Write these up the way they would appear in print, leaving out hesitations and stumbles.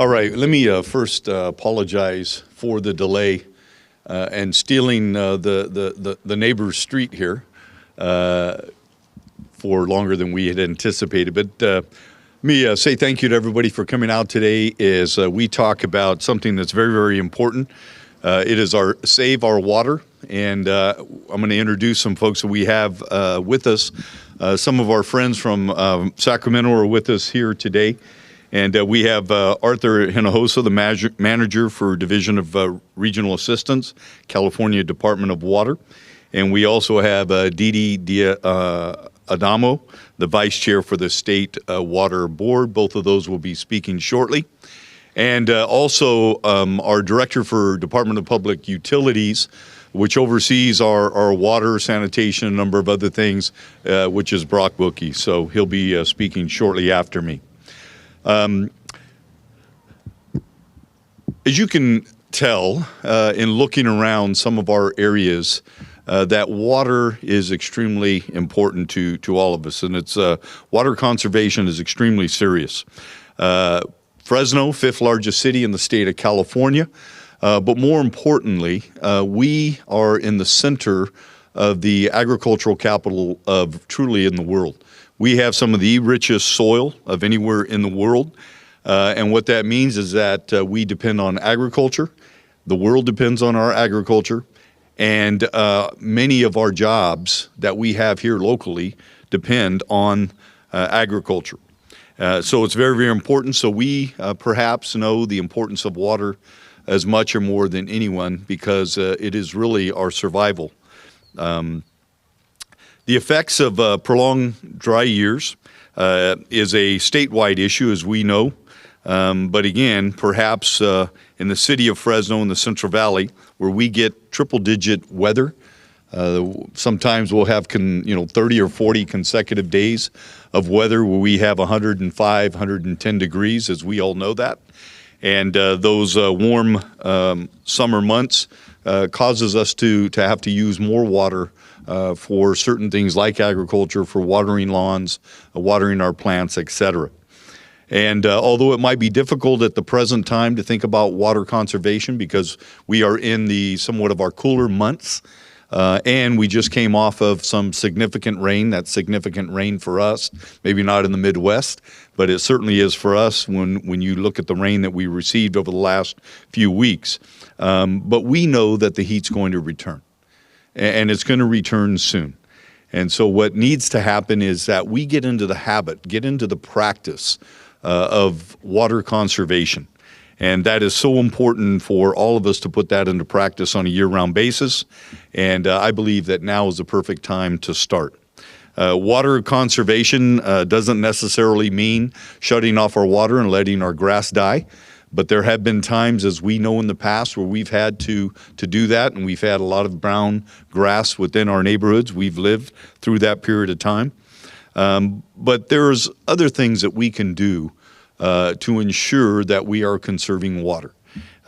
All right, let me first apologize for the delay and stealing the neighbor's street here for longer than we had anticipated. But let me say thank you to everybody for coming out today as we talk about something that's very, very important. It is our Save Our Water, and I'm going to introduce some folks that we have with us. Some of our friends from Sacramento are with us here today. And we have Arthur Hinojosa, the manager for Division of Regional Assistance, California Department of Water. And we also have Didi Adamo, the vice chair for the State Water Board. Both of those will be speaking shortly. And also our director for Department of Public Utilities, which oversees our water, sanitation, a number of other things, which is Brock Bookey. So he'll be speaking shortly after me. As you can tell in looking around some of our areas, that water is extremely important to all of us, and it's water conservation is extremely serious. Fresno, fifth largest city in the state of California, but more importantly, we are in the center of the agricultural capital of truly in the world. We have some of the richest soil of anywhere in the world, and what that means is that we depend on agriculture. The world depends on our agriculture, and many of our jobs that we have here locally depend on agriculture. So it's very, very important. So we perhaps know the importance of water as much or more than anyone because it is really our survival. The effects of prolonged dry years is a statewide issue, as we know. But again, perhaps in the city of Fresno in the Central Valley, where we get triple-digit weather, sometimes we'll have 30 or 40 consecutive days of weather where we have 105, 110 degrees, as we all know that. And those warm summer months causes us to have to use more water for certain things like agriculture, for watering lawns, watering our plants, etc. And although it might be difficult at the present time to think about water conservation because we are in the somewhat of our cooler months, and we just came off of some significant rain. That's significant rain for us, maybe not in the Midwest, but it certainly is for us when you look at the rain that we received over the last few weeks. But we know that the heat's going to return, and it's going to return soon. And so what needs to happen is that we get into the habit, get into the practice of water conservation. And that is so important for all of us to put that into practice on a year-round basis. And I believe that now is the perfect time to start. Water conservation doesn't necessarily mean shutting off our water and letting our grass die. But there have been times, as we know in the past, where we've had to do that, and we've had a lot of brown grass within our neighborhoods. We've lived through that period of time. But there's other things that we can do to ensure that we are conserving water.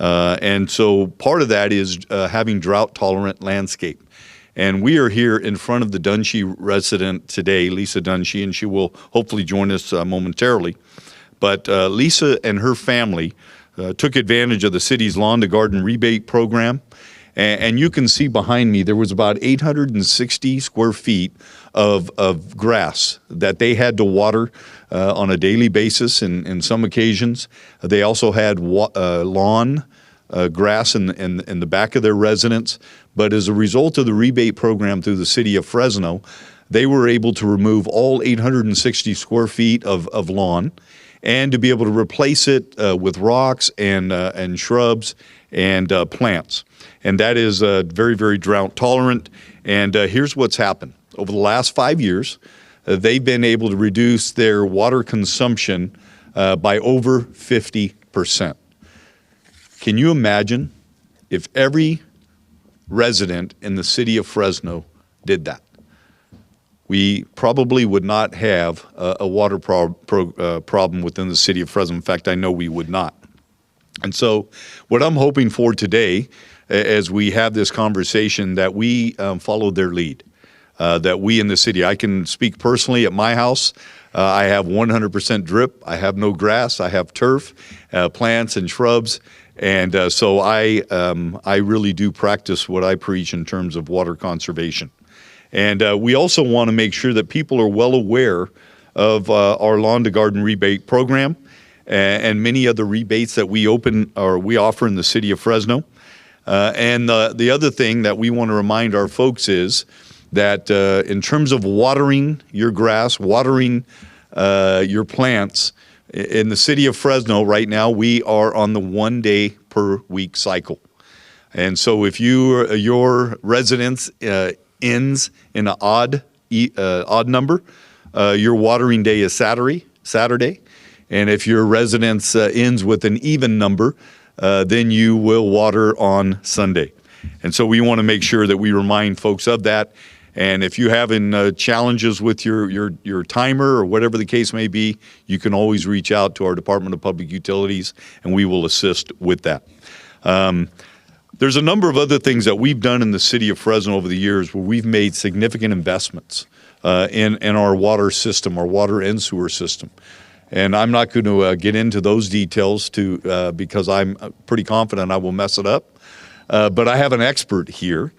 And so part of that is having drought-tolerant landscape. And we are here in front of the Dunshee resident today, Lisa Dunshee, and she will hopefully join us momentarily. But Lisa and her family took advantage of the city's lawn to garden rebate program. And you can see behind me, there was about 860 square feet of grass that they had to water on a daily basis in some occasions. They also had lawn grass in the back of their residence. But as a result of the rebate program through the city of Fresno, they were able to remove all 860 square feet of lawn and to be able to replace it with rocks and shrubs and plants. And that is very, very drought tolerant. And here's what's happened. Over the last 5 years, they've been able to reduce their water consumption by over 50%. Can you imagine if every resident in the city of Fresno did that? We probably would not have a water problem within the city of Fresno. In fact, I know we would not. And so what I'm hoping for today, as we have this conversation, that we follow their lead, that we in the city, I can speak personally at my house, I have 100% drip. I have no grass. I have turf, plants and shrubs. And so I really do practice what I preach in terms of water conservation. And we also want to make sure that people are well aware of our lawn to garden rebate program and many other rebates that we offer in the city of Fresno. And the other thing that we want to remind our folks is that in terms of watering your grass, watering your plants, in the city of Fresno right now, we are on the 1 day per week cycle. And so if your residence ends in an odd number, your watering day is Saturday. And if your residence ends with an even number, then you will water on Sunday. And so we want to make sure that we remind folks of that. And if you're having challenges with your timer or whatever the case may be, you can always reach out to our Department of Public Utilities, and we will assist with that. There's a number of other things that we've done in the city of Fresno over the years where we've made significant investments in our water system, our water and sewer system. And I'm not going to get into those details because I'm pretty confident I will mess it up. But I have an expert here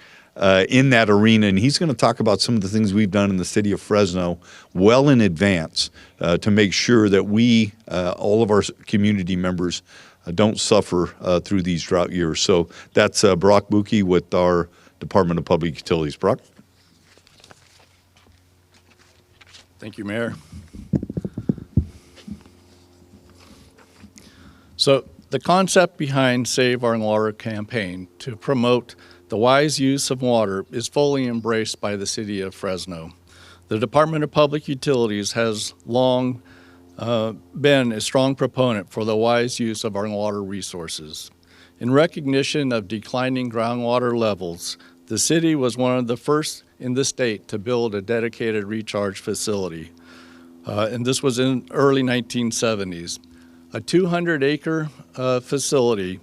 in that arena, and he's going to talk about some of the things we've done in the city of Fresno well in advance to make sure that we, all of our community members, don't suffer through these drought years. So that's Brock Buki with our Department of Public Utilities. Brock? Thank you, Mayor. So the concept behind Save Our Water campaign to promote the wise use of water is fully embraced by the city of Fresno. The Department of Public Utilities has long been a strong proponent for the wise use of our water resources. In recognition of declining groundwater levels, the city was one of the first in the state to build a dedicated recharge facility. And this was in early 1970s. A 200-acre facility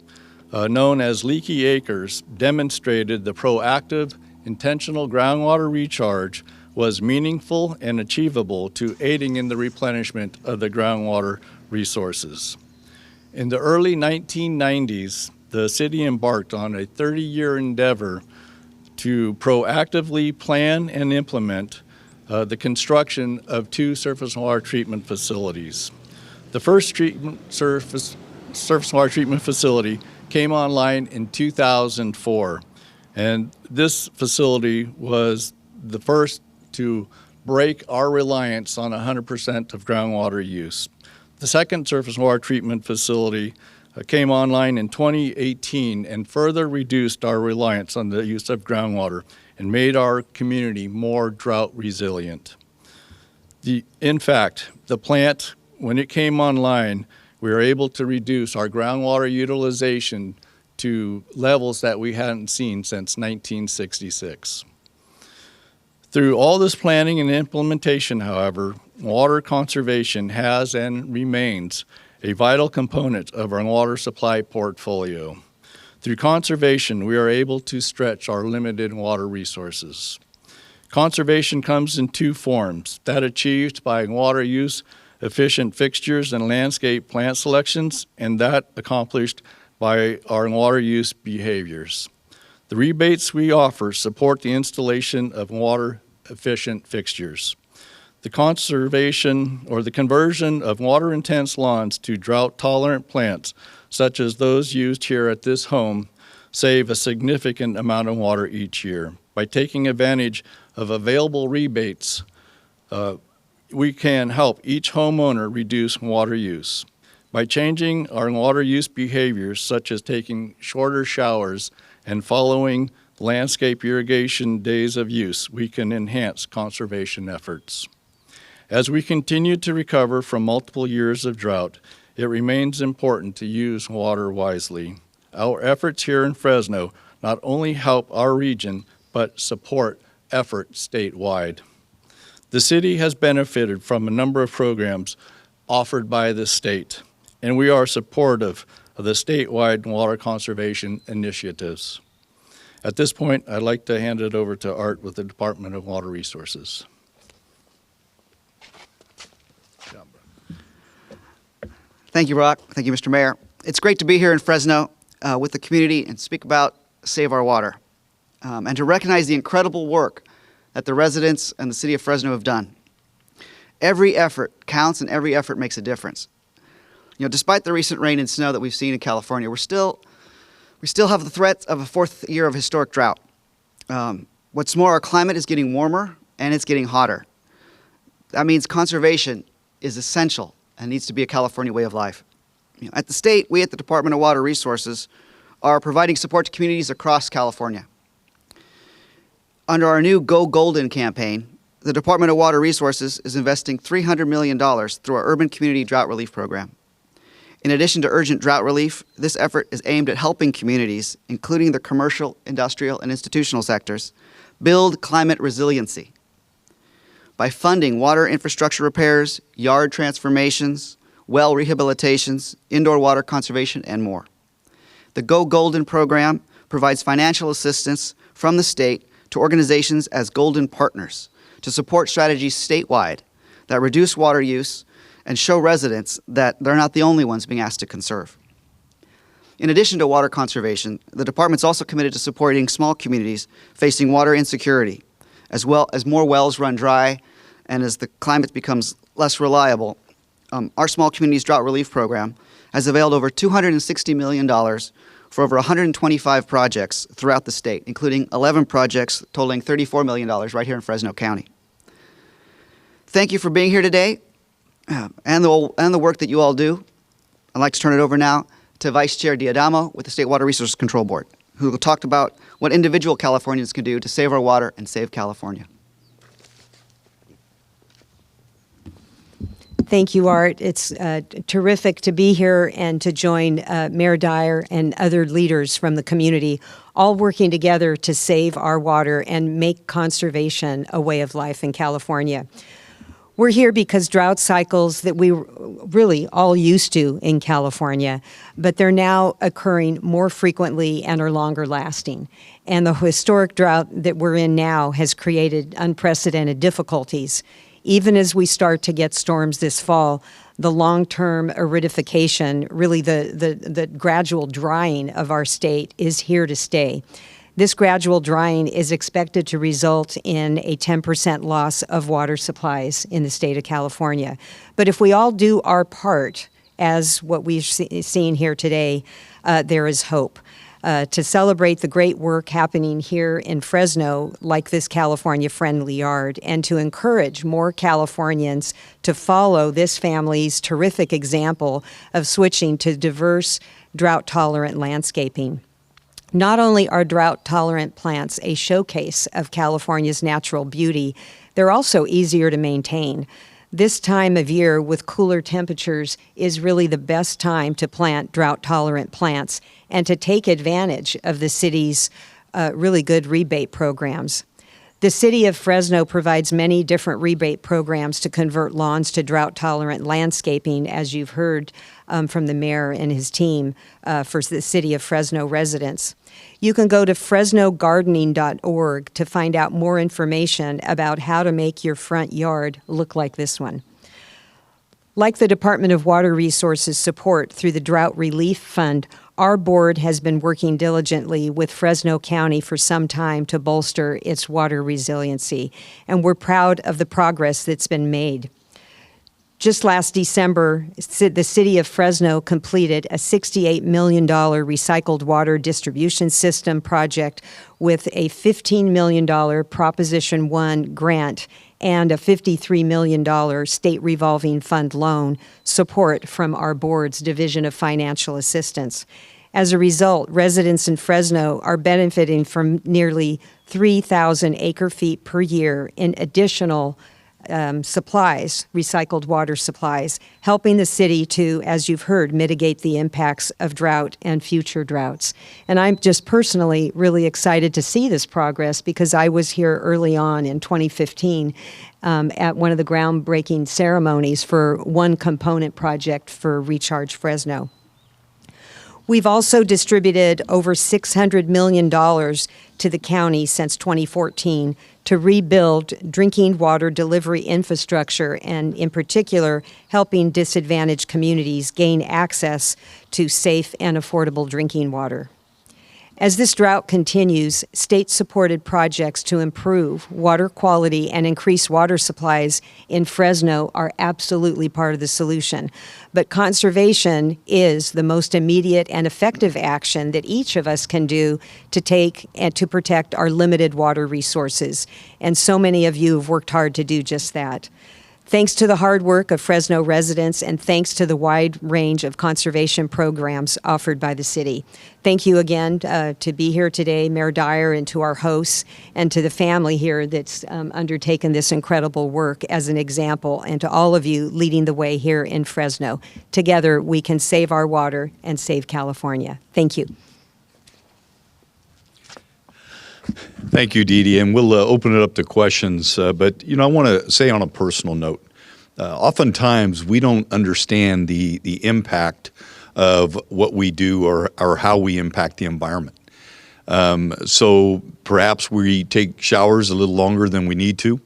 known as Leaky Acres demonstrated the proactive, intentional groundwater recharge was meaningful and achievable to aiding in the replenishment of the groundwater resources. In the early 1990s, the city embarked on a 30-year endeavor to proactively plan and implement the construction of 2 surface water treatment facilities. The first surface water treatment facility came online in 2004, and this facility was the first to break our reliance on 100% of groundwater use. The second surface water treatment facility came online in 2018 and further reduced our reliance on the use of groundwater and made our community more drought resilient. In fact, the plant, when it came online, we were able to reduce our groundwater utilization to levels that we hadn't seen since 1966. Through all this planning and implementation, however, water conservation has and remains a vital component of our water supply portfolio. Through conservation, we are able to stretch our limited water resources. Conservation comes in 2 forms: that achieved by water use efficient fixtures and landscape plant selections, and that accomplished by our water use behaviors. The rebates we offer support the installation of water efficient fixtures. The conservation or the conversion of water intense lawns to drought tolerant plants, such as those used here at this home, save a significant amount of water each year. By taking advantage of available rebates, we can help each homeowner reduce water use. By changing our water use behaviors, such as taking shorter showers and following landscape irrigation days of use, we can enhance conservation efforts. As we continue to recover from multiple years of drought, it remains important to use water wisely. Our efforts here in Fresno not only help our region, but support effort statewide. The city has benefited from a number of programs offered by the state, and we are supportive of the statewide water conservation initiatives. At this point, I'd like to hand it over to Art with the Department of Water Resources. Thank you, Rock. Thank you, Mr. Mayor. It's great to be here in Fresno with the community and speak about Save Our Water and to recognize the incredible work that the residents and the city of Fresno have done. Every effort counts and every effort makes a difference. You know, despite the recent rain and snow that we've seen in California, we still have the threat of a fourth year of historic drought. What's more, our climate is getting warmer and it's getting hotter. That means conservation is essential and needs to be a California way of life. You know, at the state, we at the Department of Water Resources are providing support to communities across California. Under our new Go Golden campaign, the Department of Water Resources is investing $300 million through our Urban Community Drought Relief Program. In addition to urgent drought relief, this effort is aimed at helping communities, including the commercial, industrial, and institutional sectors, build climate resiliency by funding water infrastructure repairs, yard transformations, well rehabilitations, indoor water conservation, and more. The Go Golden program provides financial assistance from the state to organizations as Golden Partners to support strategies statewide that reduce water use and show residents that they're not the only ones being asked to conserve. In addition to water conservation, the department's also committed to supporting small communities facing water insecurity, as well as more wells run dry and as the climate becomes less reliable. Our Small Communities Drought Relief Program has availed over $260 million for over 125 projects throughout the state, including 11 projects totaling $34 million right here in Fresno County. Thank you for being here today and the work that you all do. I'd like to turn it over now to Vice Chair Diadamo with the State Water Resources Control Board, who will talk about what individual Californians can do to save our water and save California. Thank you, Art. It's terrific to be here and to join Mayor Dyer and other leaders from the community, all working together to save our water and make conservation a way of life in California. We're here because drought cycles that we really all used to in California, but they're now occurring more frequently and are longer lasting. And the historic drought that we're in now has created unprecedented difficulties. Even as we start to get storms this fall, the long-term aridification, really the gradual drying of our state is here to stay. This gradual drying is expected to result in a 10% loss of water supplies in the state of California. But if we all do our part, as what we've seen here today, there is hope. To celebrate the great work happening here in Fresno, like this California-friendly yard, and to encourage more Californians to follow this family's terrific example of switching to diverse, drought-tolerant landscaping. Not only are drought-tolerant plants a showcase of California's natural beauty, they're also easier to maintain. This time of year with cooler temperatures is really the best time to plant drought-tolerant plants and to take advantage of the city's really good rebate programs. The city of Fresno provides many different rebate programs to convert lawns to drought-tolerant landscaping, as you've heard from the mayor and his team for the city of Fresno residents. You can go to fresnogardening.org to find out more information about how to make your front yard look like this one. Like the Department of Water Resources support through the Drought Relief Fund, our board has been working diligently with Fresno County for some time to bolster its water resiliency, and we're proud of the progress that's been made. Just last December, the city of Fresno completed a $68 million recycled water distribution system project with a $15 million Proposition 1 grant and a $53 million state revolving fund loan support from our board's Division of Financial Assistance. As a result, residents in Fresno are benefiting from nearly 3,000 acre-feet per year in additional supplies, recycled water supplies, helping the city to, as you've heard, mitigate the impacts of drought and future droughts. And I'm just personally really excited to see this progress because I was here early on in 2015 at one of the groundbreaking ceremonies for one component project for Recharge Fresno. We've also distributed over $600 million to the county since 2014 to rebuild drinking water delivery infrastructure and, in particular, helping disadvantaged communities gain access to safe and affordable drinking water. As this drought continues, state-supported projects to improve water quality and increase water supplies in Fresno are absolutely part of the solution. But conservation is the most immediate and effective action that each of us can do to take and to protect our limited water resources. And so many of you have worked hard to do just that. Thanks to the hard work of Fresno residents and thanks to the wide range of conservation programs offered by the city. Thank you again to be here today, Mayor Dyer, and to our hosts and to the family here that's undertaken this incredible work as an example, and to all of you leading the way here in Fresno. Together, we can save our water and save California. Thank you. Thank you, Dee Dee, and we'll open it up to questions. But, I want to say on a personal note, oftentimes we don't understand the impact of what we do or how we impact the environment. So perhaps we take showers a little longer than we need to,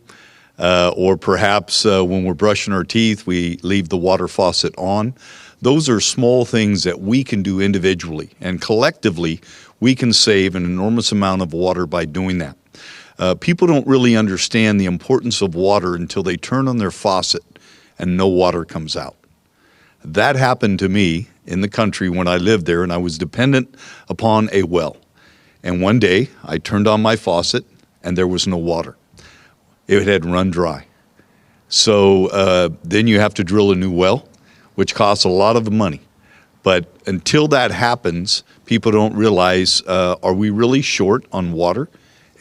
or perhaps when we're brushing our teeth, we leave the water faucet on. Those are small things that we can do individually, and collectively we can save an enormous amount of water by doing that. People don't really understand the importance of water until they turn on their faucet and no water comes out. That happened to me in the country when I lived there, and I was dependent upon a well. And one day I turned on my faucet and there was no water. It had run dry. So then you have to drill a new well, which costs a lot of money. But until that happens, people don't realize, are we really short on water?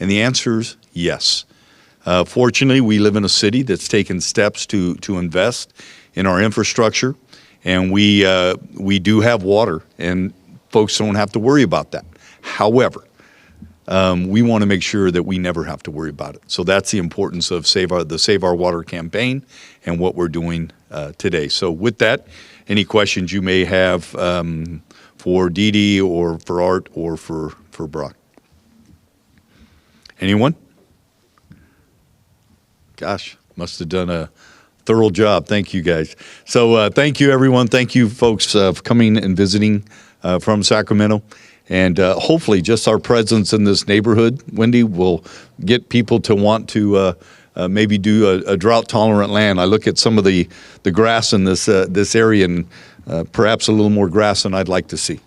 And the answer is yes. Fortunately, we live in a city that's taken steps to invest in our infrastructure, and we do have water, and folks don't have to worry about that. However, we want to make sure that we never have to worry about it. So that's the importance of the Save Our Water campaign and what we're doing today. So with that, any questions you may have for Dee Dee or for Art or for Brock? Anyone? Gosh, must have done a thorough job. Thank you, guys. So thank you, everyone. Thank you, folks, for coming and visiting from Sacramento. And hopefully just our presence in this neighborhood, Wendy, will get people to want to maybe do a drought-tolerant land. I look at some of the grass in this area, and perhaps a little more grass than I'd like to see.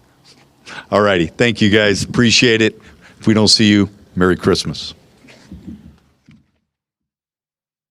All righty. Thank you, guys. Appreciate it. If we don't see you, Merry Christmas.